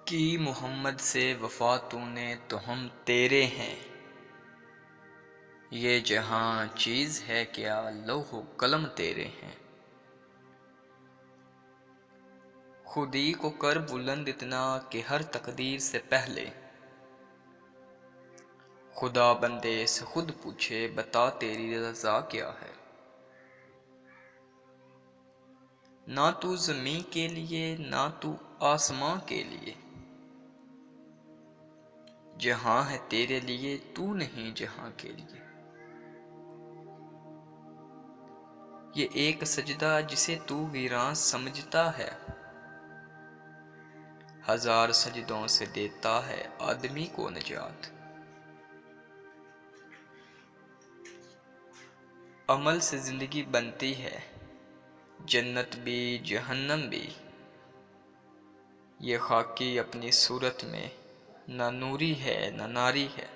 کی محمد سے وفا تو نے تو ہم تیرے ہیں، یہ جہاں چیز ہے کیا لوح و قلم تیرے ہیں۔ خودی کو کر بلند اتنا کہ ہر تقدیر سے پہلے خدا بندے سے خود پوچھے بتا تیری رضا کیا ہے۔ نہ تو زمیں کے لیے نہ تو آسماں کے لیے، جہاں ہے تیرے لیے تو نہیں جہاں کے لیے۔ یہ ایک سجدہ جسے تو ویراں سمجھتا ہے، ہزار سجدوں سے دیتا ہے آدمی کو نجات۔ عمل سے زندگی بنتی ہے، جنت بھی جہنم بھی، یہ خاکی اپنی صورت میں نہ نوری ہے نہ ناری ہے۔